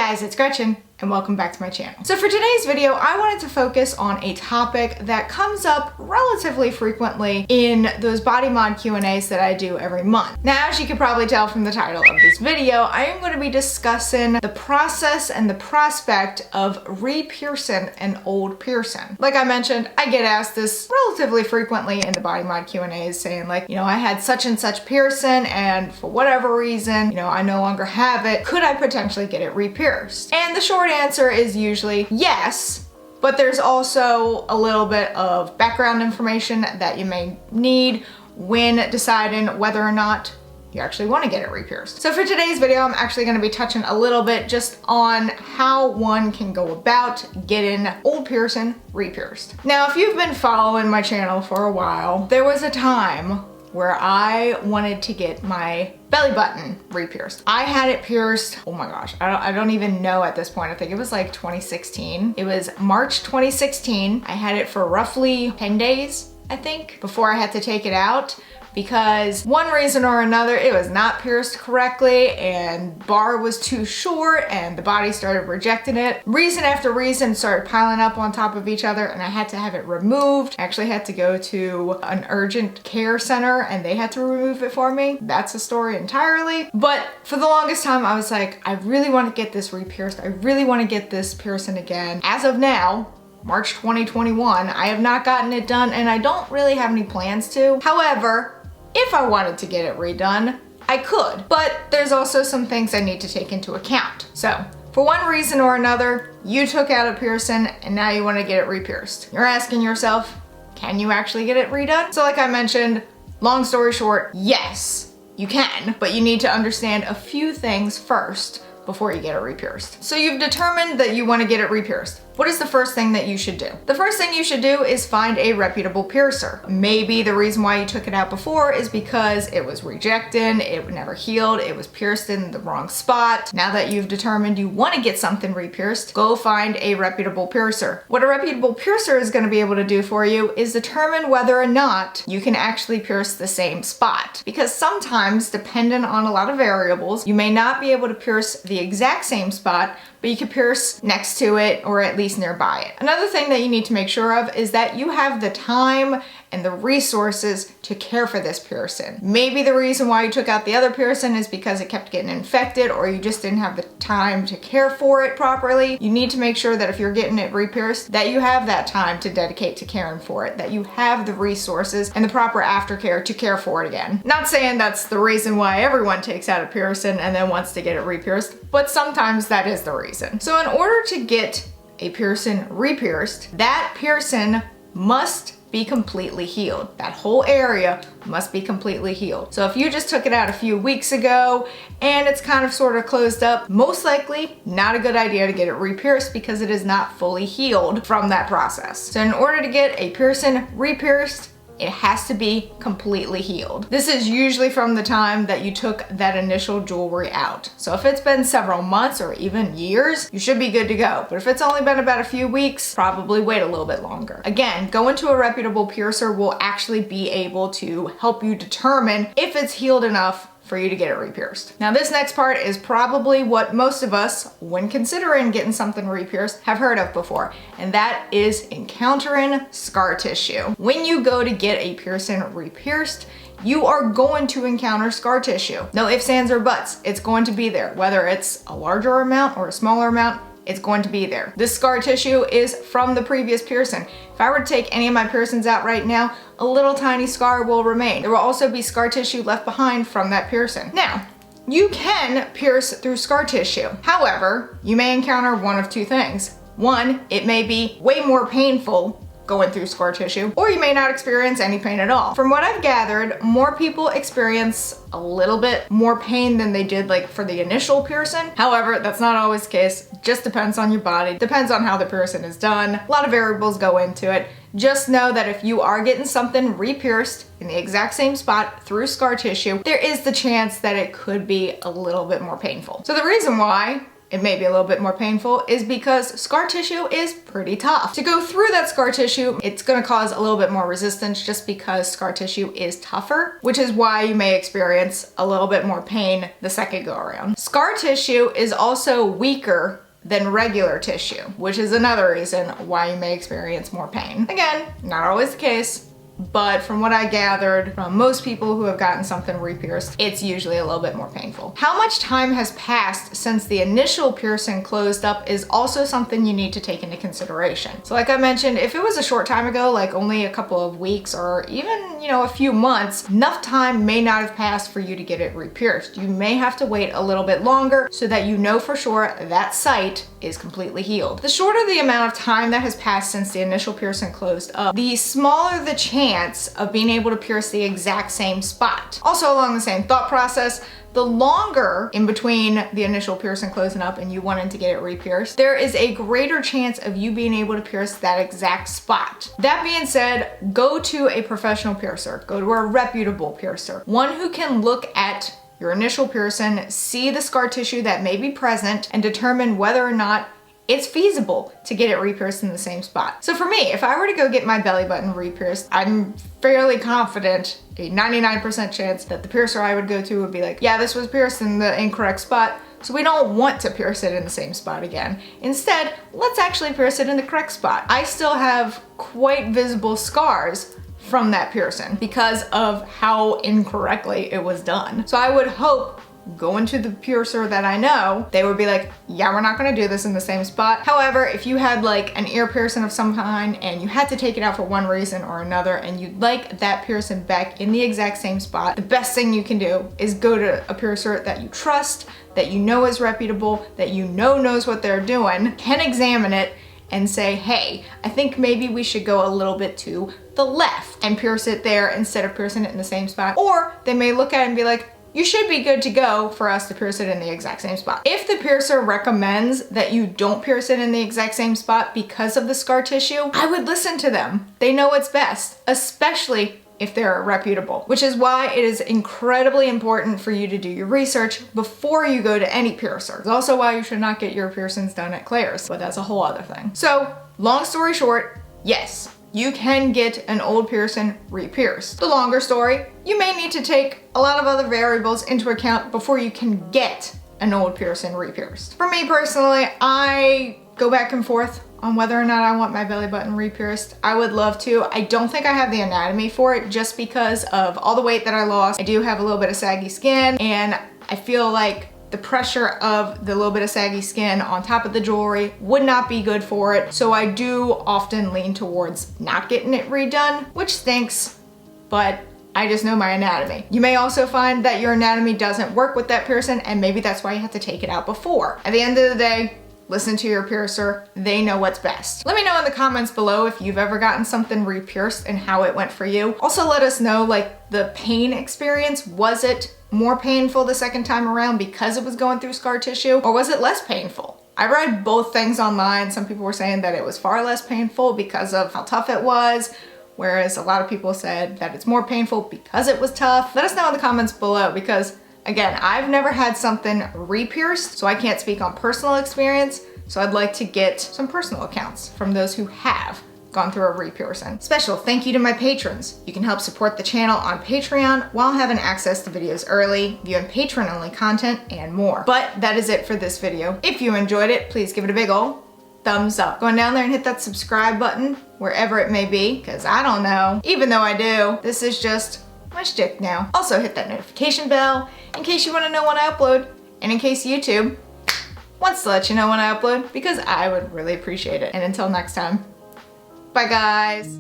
guys, it's Gretchen and welcome back to my channel. So for today's video, I wanted to focus on a topic that comes up relatively frequently in those body mod Q&As that I do every month. Now, as you can probably tell from the title of this video, I am going to be discussing the process and the prospect of re-piercing an old piercing. Like I mentioned, I get asked this relatively frequently in the body mod Q&As saying like, I had such and such piercing and for whatever reason, I no longer have it. Could I potentially get it re-pierced? And the short answer is usually yes, but there's also a little bit of background information that you may need when deciding whether or not you actually want to get it re-pierced. So for today's video, I'm actually going to be touching a little bit just on how one can go about getting old piercing re-pierced. Now, if you've been following my channel for a while, there was a time where I wanted to get my belly button re-pierced. I had it pierced, oh my gosh, I don't even know at this point. I think it was like 2016. It was March 2016. I had it for roughly 10 days, I think, before I had to take it out because one reason or another, it was not pierced correctly and bar was too short and the body started rejecting it. Reason after reason started piling up on top of each other and I had to have it removed. I actually had to go to an urgent care center and they had to remove it for me. That's a story entirely. But for the longest time, I was like, I really want to get this re-pierced. I really want to get this piercing again. As of now, March 2021, I have not gotten it done and I don't really have any plans to. However, if I wanted to get it redone, I could, but there's also some things I need to take into account. So for one reason or another, you took out a piercing and now you want to get it re-pierced. You're asking yourself, can you actually get it redone? So like I mentioned, long story short, yes, you can, but you need to understand a few things first before you get it re-pierced. So you've determined that you want to get it re-pierced. What is the first thing that you should do? The first thing you should do is find a reputable piercer. Maybe the reason why you took it out before is because it was rejecting, it never healed, it was pierced in the wrong spot. Now that you've determined you want to get something re-pierced, go find a reputable piercer. What a reputable piercer is going to be able to do for you is determine whether or not you can actually pierce the same spot. Because sometimes, dependent on a lot of variables, you may not be able to pierce the exact same spot, but you can pierce next to it or at least nearby it. Another thing that you need to make sure of is that you have the time and the resources to care for this piercing. Maybe the reason why you took out the other piercing is because it kept getting infected or you just didn't have the time to care for it properly. You need to make sure that if you're getting it re-pierced, that you have that time to dedicate to caring for it, that you have the resources and the proper aftercare to care for it again. Not saying that's the reason why everyone takes out a piercing and then wants to get it re-pierced, but sometimes that is the reason. So in order to get a piercing re-pierced, that piercing must be completely healed. That whole area must be completely healed. So if you just took it out a few weeks ago and it's kind of sort of closed up, most likely not a good idea to get it re-pierced because it is not fully healed from that process. So in order to get a piercing re-pierced, it has to be completely healed. This is usually from the time that you took that initial jewelry out. So if it's been several months or even years, you should be good to go. But if it's only been about a few weeks, probably wait a little bit longer. Again, going to a reputable piercer will actually be able to help you determine if it's healed enough for you to get it re-pierced. Now this next part is probably what most of us, when considering getting something re-pierced, have heard of before, and that is encountering scar tissue. When you go to get a piercing re-pierced, you are going to encounter scar tissue. No ifs, ands, or buts. It's going to be there. Whether it's a larger amount or a smaller amount, it's going to be there. This scar tissue is from the previous piercing. If I were to take any of my piercings out right now, a little tiny scar will remain. There will also be scar tissue left behind from that piercing. Now, you can pierce through scar tissue. However, you may encounter one of two things. One, it may be way more painful going through scar tissue, or you may not experience any pain at all. From what I've gathered, more people experience a little bit more pain than they did like for the initial piercing. However, that's not always the case. Just depends on your body, depends on how the piercing is done. A lot of variables go into it. Just know that if you are getting something re-pierced in the exact same spot through scar tissue, there is the chance that it could be a little bit more painful. So the reason why it may be a little bit more painful is because scar tissue is pretty tough. To go through that scar tissue, it's gonna cause a little bit more resistance just because scar tissue is tougher, which is why you may experience a little bit more pain the second go around. Scar tissue is also weaker than regular tissue, which is another reason why you may experience more pain. Again, not always the case, but from what I gathered from most people who have gotten something re-pierced, it's usually a little bit more painful. How much time has passed since the initial piercing closed up is also something you need to take into consideration. So like I mentioned, if it was a short time ago, like only a couple of weeks or even, a few months, enough time may not have passed for you to get it re-pierced. You may have to wait a little bit longer so that you know for sure that site is completely healed. The shorter the amount of time that has passed since the initial piercing closed up, the smaller the chance of being able to pierce the exact same spot. Also along the same thought process, the longer in between the initial piercing closing up and you wanting to get it re-pierced, there is a greater chance of you being able to pierce that exact spot. That being said, go to a professional piercer, go to a reputable piercer, one who can look at your initial piercing, see the scar tissue that may be present, and determine whether or not it's feasible to get it re-pierced in the same spot. So for me, if I were to go get my belly button re-pierced, I'm fairly confident, a 99% chance that the piercer I would go to would be like, yeah, this was pierced in the incorrect spot, so we don't want to pierce it in the same spot again. Instead, let's actually pierce it in the correct spot. I still have quite visible scars from that piercing because of how incorrectly it was done. So I would hope going to the piercer that I know, they would be like, yeah, we're not gonna do this in the same spot. However, if you had like an ear piercing of some kind and you had to take it out for one reason or another and you'd like that piercing back in the exact same spot, the best thing you can do is go to a piercer that you trust, that you know is reputable, that you know knows what they're doing, can examine it and say, hey, I think maybe we should go a little bit to the left and pierce it there instead of piercing it in the same spot. Or they may look at it and be like, you should be good to go for us to pierce it in the exact same spot. If the piercer recommends that you don't pierce it in the exact same spot because of the scar tissue, I would listen to them. They know what's best, especially if they're reputable, which is why it is incredibly important for you to do your research before you go to any piercer. It's also why you should not get your piercings done at Claire's, but that's a whole other thing. So, long story short, yes, you can get an old piercing re-pierced. The longer story, you may need to take a lot of other variables into account before you can get an old piercing re-pierced. For me personally, I go back and forth on whether or not I want my belly button re-pierced. I would love to. I don't think I have the anatomy for it just because of all the weight that I lost. I do have a little bit of saggy skin and I feel like the pressure of the little bit of saggy skin on top of the jewelry would not be good for it. So I do often lean towards not getting it redone, which stinks, but I just know my anatomy. You may also find that your anatomy doesn't work with that piercing and maybe that's why you have to take it out before. At the end of the day, listen to your piercer. They know what's best. Let me know in the comments below if you've ever gotten something re-pierced and how it went for you. Also let us know like the pain experience. Was it more painful the second time around because it was going through scar tissue, or was it less painful? I read both things online. Some people were saying that it was far less painful because of how tough it was, whereas a lot of people said that it's more painful because it was tough. Let us know in the comments below because again, I've never had something re-pierced, so I can't speak on personal experience, so I'd like to get some personal accounts from those who have gone through a re-piercing. Special thank you to my patrons. You can help support the channel on Patreon while having access to videos early, viewing patron-only content, and more. But that is it for this video. If you enjoyed it, please give it a big ol' thumbs up. Going down there and hit that subscribe button, wherever it may be, because I don't know. Even though I do, this is just my shtick now. Also hit that notification bell in case you want to know when I upload, and in case YouTube wants to let you know when I upload, because I would really appreciate it. And until next time, bye guys.